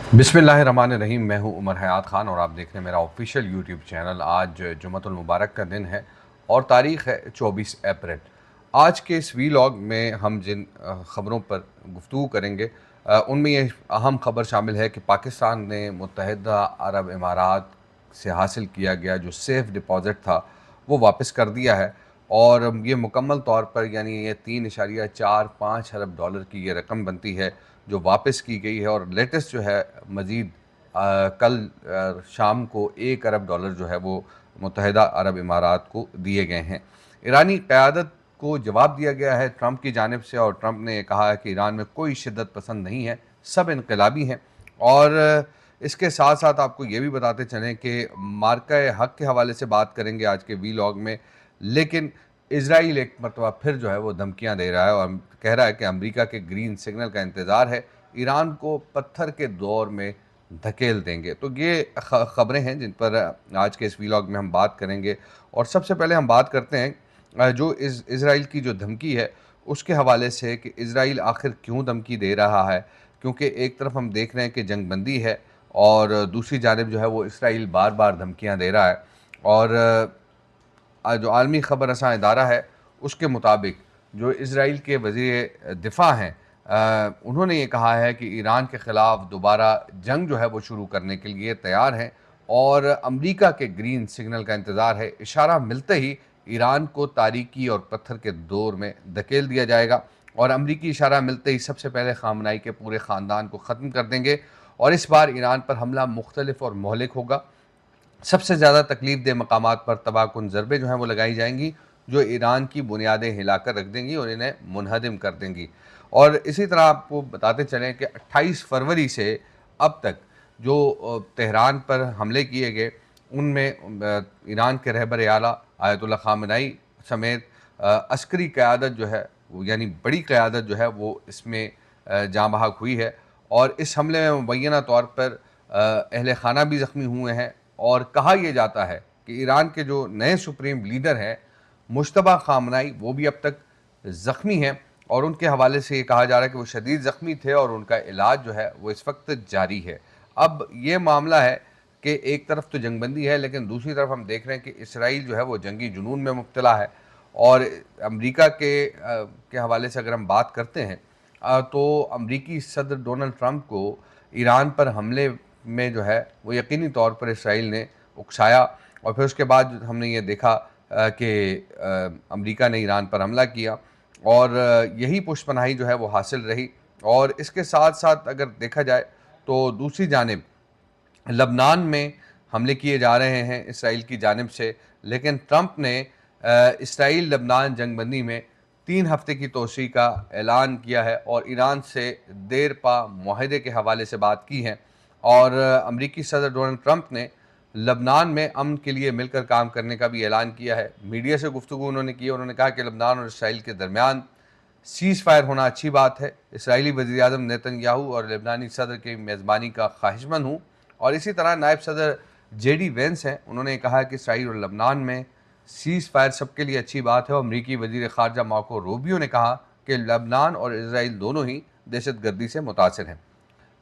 बिस्मिल्लाहिर्रहमानिर्रहीम। मैं हूं उमर हयात ख़ान और आप देख रहे हैं मेरा ऑफिशियल यूट्यूब चैनल। आज जुम्मतुल मुबारक का दिन है और तारीख़ है 24 अप्रैल। आज के इस वीलॉग में हम जिन ख़बरों पर गुफ्तगू करेंगे उनमें ये अहम ख़बर शामिल है कि पाकिस्तान ने मुत्तहिदा अरब इमारात से हासिल किया गया जो सेफ़ डिपॉज़िट था वो वापस कर दिया है और ये मुकम्मल तौर पर यानी ये 3.45 अरब डॉलर की ये रकम बनती है जो वापस की गई है। और लेटेस्ट जो है मज़ीद कल शाम को 1 अरब डॉलर जो है वो मुत्तहिदा अरब इमारात को दिए गए हैं। ईरानी क़यादत को जवाब दिया गया है ट्रंप की जानिब से और ट्रंप ने कहा है कि ईरान में कोई शिद्दत पसंद नहीं है, सब इनकलाबी हैं। और इसके साथ साथ आपको ये भी बताते चलें कि मार्का-ए-हक़ के हवाले से बात करेंगे आज के वीलॉग में। लेकिन इज़राइल एक मरतबा फिर जो है वो धमकियाँ दे रहा है और कह रहा है कि अमेरिका के ग्रीन सिग्नल का इंतज़ार है, ईरान को पत्थर के दौर में धकेल देंगे। तो ये ख़बरें हैं जिन पर आज के इस वीलॉग में हम बात करेंगे। और सबसे पहले हम बात करते हैं जो इज़राइल की जो धमकी है उसके हवाले से कि इज़राइल आखिर क्यों धमकी दे रहा है। क्योंकि एक तरफ हम देख रहे हैं कि जंग बंदी है और दूसरी जानिब जो है वो इज़राइल बार-बार धमकियाँ दे रहा है। और जो आलमी ख़बर रसां इदारा है उसके मुताबिक जो इज़राइल के वज़ीर दिफ़ा हैं उन्होंने ये कहा है कि ईरान के ख़िलाफ़ दोबारा जंग जो है वो शुरू करने के लिए तैयार हैं और अमेरिका के ग्रीन सिग्नल का इंतज़ार है। इशारा मिलते ही ईरान को तारीकी और पत्थर के दौर में धकेल दिया जाएगा और अमरीकी इशारा मिलते ही सबसे पहले ख़ामनाई के पूरे ख़ानदान को ख़त्म कर देंगे और इस बार ईरान पर हमला मुख्तलिफ और मोहलिक होगा। सबसे ज़्यादा तकलीफ दह मकामात पर तबाहकुन ज़रबें जो हैं वो लगाई जाएंगी जो ईरान की बुनियादें हिलाकर रख देंगी और इन्हें मुनहदम कर देंगी। और इसी तरह आपको बताते चलें कि 28 फरवरी से अब तक जो तेहरान पर हमले किए गए उनमें ईरान के रहबर आला आयतुल्लाह ख़ामेनी समेत अस्करी क़यादत जो है वो यानी बड़ी क़यादत जो है वो इसमें जाँ बहक हुई है। और इस हमले में मुबैना तौर पर अहले खाना भी ज़ख्मी हुए हैं और कहा यह जाता है कि ईरान के जो नए सुप्रीम लीडर हैं मुश्तबा ख़ामेनी वो भी अब तक ज़ख्मी हैं और उनके हवाले से ये कहा जा रहा है कि वो शदीद ज़ख्मी थे और उनका इलाज जो है वो इस वक्त जारी है। अब ये मामला है कि एक तरफ तो जंगबंदी है लेकिन दूसरी तरफ हम देख रहे हैं कि इसराइल जो है वो जंगी जुनून में मुब्तला है। और अमेरिका के हवाले से अगर हम बात करते हैं तो अमेरिकी सदर डोनाल्ड ट्रंप को ईरान पर हमले में जो है वो यकीनी तौर पर इसराइल ने उकसाया और फिर उसके बाद हमने ये देखा कि अमेरिका ने ईरान पर हमला किया और यही पुष्पनाही जो है वो हासिल रही। और इसके साथ साथ अगर देखा जाए तो दूसरी जानिब लबनान में हमले किए जा रहे हैं इसराइल की जानिब से। लेकिन ट्रंप ने इसराइल लबनान जंगबंदी में 3 हफ्ते की तोसी का ऐलान किया है और ईरान से देर पा मुआहदे के हवाले से बात की है। और अमरीकी सदर डोनाल्ड ट्रंप ने लबनान में अमन के लिए मिलकर काम करने का भी ऐलान किया है। मीडिया से गुफ्तगू उन्होंने की। उन्होंने कहा कि लबनान और इसराइल के दरमियान सीज़ फायर होना अच्छी बात है। इसराइली वज़ीर-ए-आज़म नेतन्याहू और लेबनानी सदर की मेज़बानी का ख्वाहिशमंद हूँ। और इसी तरह नायब सदर जेडी वेंस हैं, उन्होंने कहा कि इसराइल और लबनान में सीज़ फायर सबके लिए अच्छी बात है। और अमरीकी वज़ीर ख़ारजा मार्को रूबियो ने कहा कि लबनान और इसराइल दोनों ही दहशतगर्दी से मुतासिर हैं।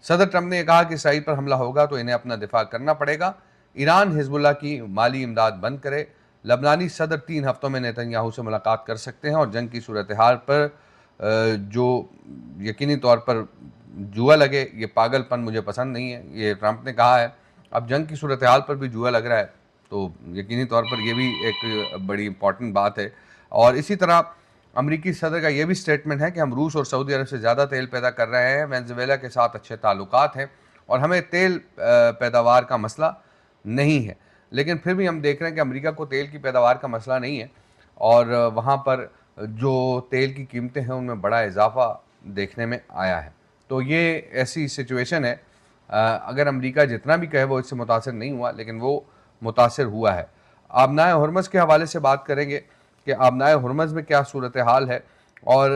सदर ट्रंप ने कहा कि इसराइल पर हमला होगा तो इन्हें अपना दिफा करना पड़ेगा। ईरान हिजबुल्लाह की माली इमदाद बंद करे। लबनानी सदर 3 हफ्तों में नेतन्याहू से मुलाकात कर सकते हैं और जंग की सूरत हाल पर जो यकीनी तौर पर जुआ लगे ये पागलपन मुझे पसंद नहीं है, ये ट्रंप ने कहा है। अब जंग की सूरत हाल पर भी जुआ लग रहा है तो यकीनी तौर पर ये भी एक बड़ी इंपॉर्टेंट बात है। और इसी तरह अमरीकी सदर का ये भी स्टेटमेंट है कि हम रूस और सऊदी अरब से ज़्यादा तेल पैदा कर रहे हैं, वेनेज़ुएला के साथ अच्छे ताल्लुकात हैं और हमें तेल पैदावार का मसला नहीं है। लेकिन फिर भी हम देख रहे हैं कि अमेरिका को तेल की पैदावार का मसला नहीं है और वहाँ पर जो तेल की कीमतें हैं उनमें बड़ा इजाफा देखने में आया है। तो ये ऐसी सिचुएशन है। अगर अमेरिका जितना भी कहे वो इससे मुतासिर नहीं हुआ लेकिन वो मुतासिर हुआ है। आबनाए हुर्मुज़ के हवाले से बात करेंगे कि आबनाए हुर्मुज़ में क्या सूरत हाल है। और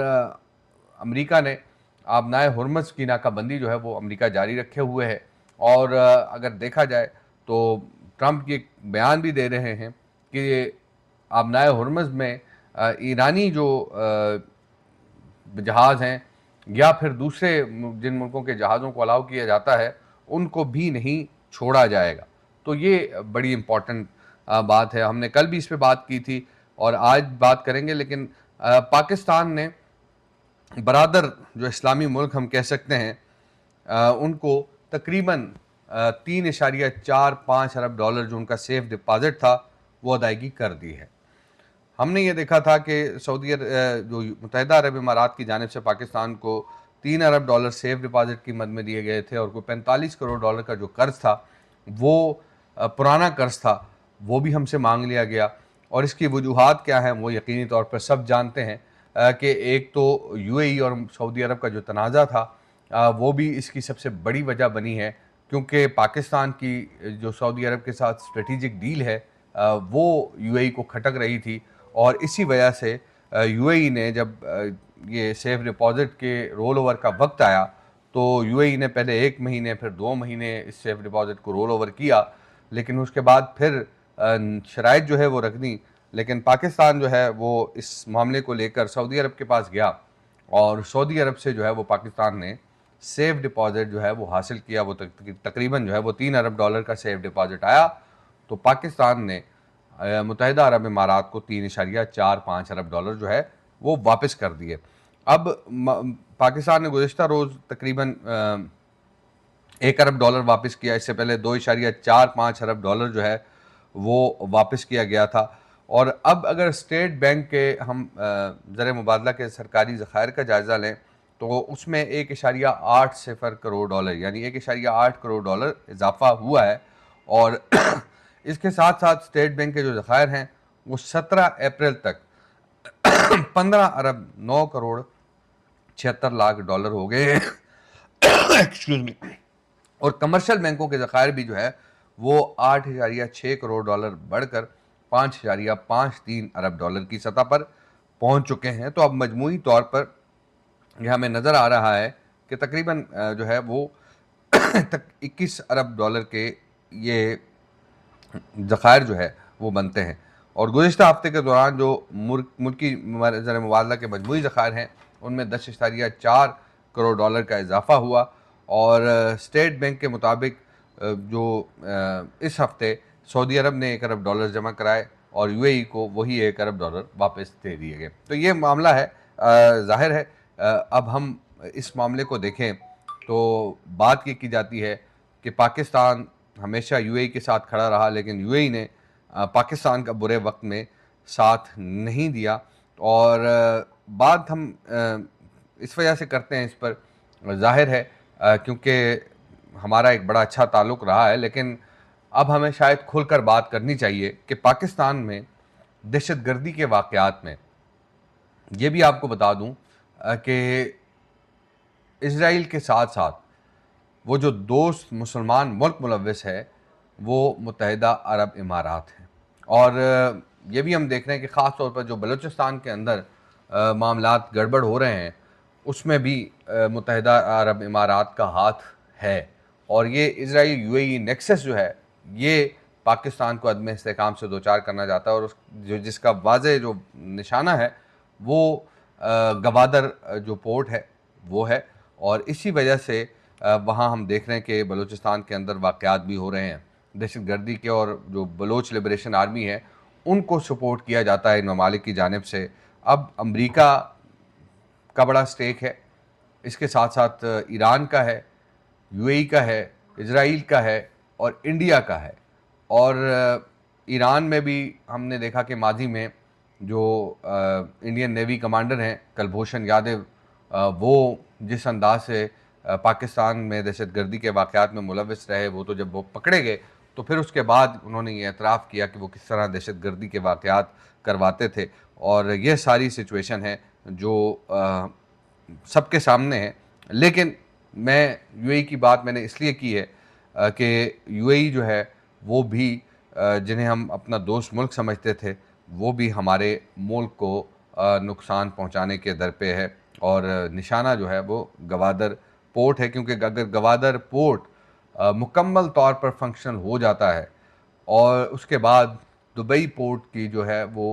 अमेरिका ने आबनाए हुर्मुज़ की नाकाबंदी जो है वो अमेरिका जारी रखे हुए है। और अगर देखा जाए तो ट्रंप ये बयान भी दे रहे हैं कि आबनाए हुर्मुज़ में ईरानी जो जहाज़ हैं या फिर दूसरे जिन मुल्कों के जहाज़ों को अलाउ किया जाता है उनको भी नहीं छोड़ा जाएगा। तो ये बड़ी इम्पॉर्टेंट बात है। हमने कल भी इस पे बात की थी और आज बात करेंगे, लेकिन पाकिस्तान ने बरादर जो इस्लामी मुल्क हम कह सकते हैं, उनको तकरीबन 3.45 अरब डॉलर जो उनका सेफ डिपॉजिट था वो अदायगी कर दी है। हमने ये देखा था कि जो मुत्तहिदा अरब इमारात की जानिब से पाकिस्तान को 3 अरब डॉलर सेफ डिपॉजिट की मद में दिए गए थे, और कोई 45 करोड़ डॉलर का जो कर्ज था वो पुराना कर्ज था, वो भी हमसे मांग लिया गया। और इसकी वजूहात क्या हैं वो यकीनी तौर पर सब जानते हैं कि एक तो यूएई और सऊदी अरब का जो तनाज़ा था वो भी इसकी सबसे बड़ी वजह बनी है, क्योंकि पाकिस्तान की जो सऊदी अरब के साथ स्ट्रेटेजिक डील है वो यूएई को खटक रही थी। और इसी वजह से यूएई ने जब ये सेफ डिपॉजिट के रोल ओवर का वक्त आया तो यूएई ने पहले 1 महीने फिर 2 महीने इस सेफ डिपॉजिट को रोल ओवर किया, लेकिन उसके बाद फिर शराइत जो है वो रख दी। लेकिन पाकिस्तान जो है वो इस मामले को लेकर सऊदी अरब के पास गया और सऊदी अरब से जो है वो पाकिस्तान ने सेफ डिपॉजिट जो है वो हासिल किया। वो तकरीबन जो है वो 3 अरब डॉलर का सेफ डिपॉजिट आया। तो पाकिस्तान ने मुत्तहिदा अरब इमारात को 3.45 अरब डॉलर जो है वो वापस कर दिए। अब पाकिस्तान ने गुज़िश्ता रोज़ तकरीबन 1 अरब डॉलर वापस किया। इससे पहले 2.45 अरब डॉलर जो है वो वापस किया गया था। और अब अगर स्टेट बैंक के हम ज़र मुबादला के सरकारी ज़खायर का जायज़ा लें तो उसमें 1.80 करोड़ डॉलर यानी 1.8 करोड़ डॉलर इजाफा हुआ है। और इसके साथ साथ स्टेट बैंक के जो ज़खायर हैं वो 17 अप्रैल तक 15 अरब 9 करोड़ 76 लाख डॉलर हो गए हैं। Excuse me. और कमर्शियल बैंकों के ज़खायर भी जो है वो 8.6 करोड़ डॉलर बढ़कर 5.53 अरब डॉलर की सतह पर पहुंच चुके हैं। तो अब मजमूई तौर पर यह हमें नज़र आ रहा है कि तकरीबन जो है वो 21 अरब डॉलर के ये ज़खायर जो है वो बनते हैं। और गुज़िश्ता हफ्ते के दौरान जो मुल्की ज़र मुबादला के मजमूई ज़खायर हैं उनमें 10.4 करोड़ डॉलर का इजाफा हुआ। और स्टेट बैंक के मुताबिक जो इस हफ्ते सऊदी अरब ने 1 अरब डॉलर जमा कराए और यूएई को वही 1 अरब डॉलर वापस दे दिए गए। तो ये मामला है। ज़ाहिर है अब हम इस मामले को देखें तो बात ये की जाती है कि पाकिस्तान हमेशा यूएई के साथ खड़ा रहा, लेकिन यूएई ने पाकिस्तान का बुरे वक्त में साथ नहीं दिया। और बात हम इस वजह से करते हैं इस पर, ज़ाहिर है क्योंकि हमारा एक बड़ा अच्छा ताल्लुक़ रहा है, लेकिन अब हमें शायद खुलकर बात करनी चाहिए कि पाकिस्तान में दहशतगर्दी के वाक़यात में ये भी आपको बता दूं कि इज़राइल के साथ साथ वो जो दोस्त मुसलमान मुल्क मुलव्वस है वो मुत्तहिदा अरब इमारात हैं। और ये भी हम देख रहे हैं कि ख़ास तौर पर जो बलूचिस्तान के अंदर मामलात गड़बड़ हो रहे हैं उसमें भी मुत्तहिदा अरब इमारात का हाथ है। और ये इज़राइल यूएई नेक्सस जो है ये पाकिस्तान को अदम इस्तेहकाम से दो चार करना चाहता है। और जो जिसका वाज़ेह जो निशाना है वो गवादर जो पोर्ट है वो है। और इसी वजह से वहाँ हम देख रहे हैं कि बलूचिस्तान के अंदर वाक़यात भी हो रहे हैं दहशतगर्दी के, और जो बलोच लिबरेशन आर्मी है उनको सपोर्ट किया जाता है इन ममालिक की जानिब से। अब अमरीका का बड़ा स्टेक है, इसके साथ साथ ईरान का है, यूएई का है, इज़राइल का है और इंडिया का है। और ईरान में भी हमने देखा कि माजी में जो इंडियन नेवी कमांडर हैं कुलभूषण यादव, वो जिस अंदाज से पाकिस्तान में दहशतगर्दी के वाक़यात में मुलव्वस रहे, वो तो जब वो पकड़े गए तो फिर उसके बाद उन्होंने ये एतराफ़ किया कि वो किस तरह दहशतगर्दी के वाक़यात करवाते थे। और ये सारी सिचुएशन है जो सबके सामने है। लेकिन मैं यूएई की बात मैंने इसलिए की है कि यूएई जो है वो भी जिन्हें हम अपना दोस्त मुल्क समझते थे वो भी हमारे मुल्क को नुकसान पहुंचाने के दर पे है। और निशाना जो है वो गवादर पोर्ट है, क्योंकि अगर गवादर पोर्ट मुकम्मल तौर पर फंक्शनल हो जाता है और उसके बाद दुबई पोर्ट की जो है वो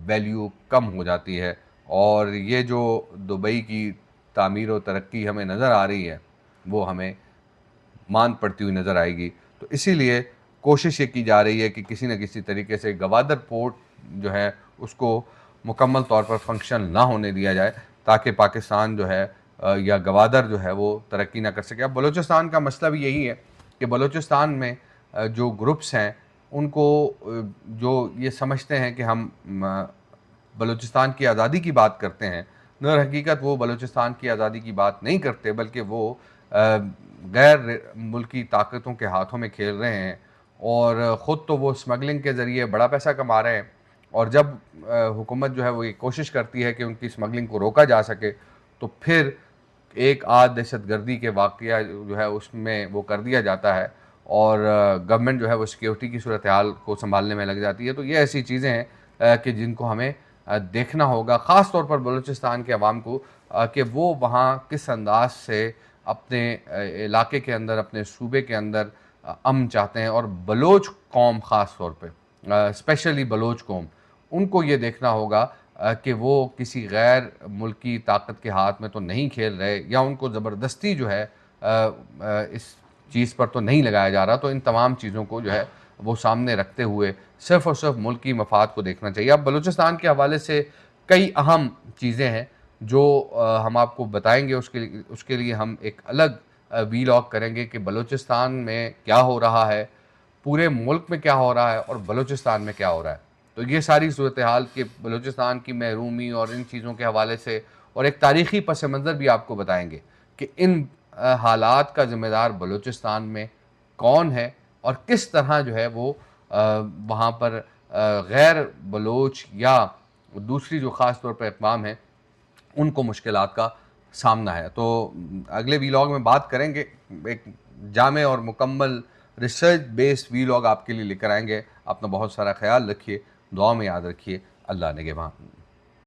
वैल्यू कम हो जाती है। और ये जो दुबई की तामीर और तरक्की हमें नज़र आ रही है वो हमें मान पड़ती हुई नज़र आएगी। तो इसीलिए कोशिश ये की जा रही है कि किसी न किसी तरीके से गवादर पोर्ट जो है उसको मुकम्मल तौर पर फंक्शन ना होने दिया जाए, ताकि पाकिस्तान जो है या गवादर जो है वो तरक्की ना कर सके। अब बलूचिस्तान का मसला भी यही है कि बलूचिस्तान में जो ग्रुप्स हैं उनको जो ये समझते हैं कि हम बलूचिस्तान की आज़ादी की बात करते हैं, दर हकीकत वो बलूचिस्तान की आज़ादी की बात नहीं करते, बल्कि वो गैर मुल्की ताकतों के हाथों में खेल रहे हैं और ख़ुद तो वो स्मगलिंग के ज़रिए बड़ा पैसा कमा रहे हैं। और जब हुकूमत जो है वो ये कोशिश करती है कि उनकी स्मगलिंग को रोका जा सके, तो फिर एक आध दहशतगर्दी के वाक़या जो है उसमें वो कर दिया जाता है और गवर्नमेंट जो है वो सिक्योरिटी की सूरत हाल को सँभालने में लग जाती है। तो ये ऐसी चीज़ें हैं कि जिनको हमें देखना होगा, ख़ास तौर पर बलूचिस्तान के अवाम को, कि वो वहाँ किस अंदाज़ से अपने इलाके के अंदर, अपने सूबे के अंदर अमन चाहते हैं। और बलोच कौम ख़ास तौर पे, स्पेशली बलोच कौम, उनको ये देखना होगा कि वो किसी गैर मुल्की ताकत के हाथ में तो नहीं खेल रहे, या उनको ज़बरदस्ती जो है इस चीज़ पर तो नहीं लगाया जा रहा। तो इन तमाम चीज़ों को जो है वो सामने रखते हुए सिर्फ़ और सिर्फ मुल्की मफाद को देखना चाहिए। अब बलूचिस्तान के हवाले से कई अहम चीज़ें हैं जो हम आपको बताएँगे। उसके लिए हम एक अलग वीलॉग करेंगे कि बलूचिस्तान में क्या हो रहा है, पूरे मुल्क में क्या हो रहा है और बलूचिस्तान में क्या हो रहा है। तो ये सारी सूरत हाल कि बलूचिस्तान की महरूमी और इन चीज़ों के हवाले से, और एक तारीख़ी पस मंज़र भी आपको बताएँगे कि इन हालात का ज़िम्मेदार बलूचिस्तान में कौन है और किस तरह जो है वो वहाँ पर गैर बलोच या दूसरी जो ख़ास तौर पर अक़वाम हैं उनको मुश्किलात का सामना है। तो अगले वीलॉग में बात करेंगे, एक जामे और मुकम्मल रिसर्च बेस्ड वीलॉग आपके लिए लेकर आएँगे। अपना बहुत सारा ख़्याल रखिए, दुआ में याद रखिए। अल्लाह निगहबान।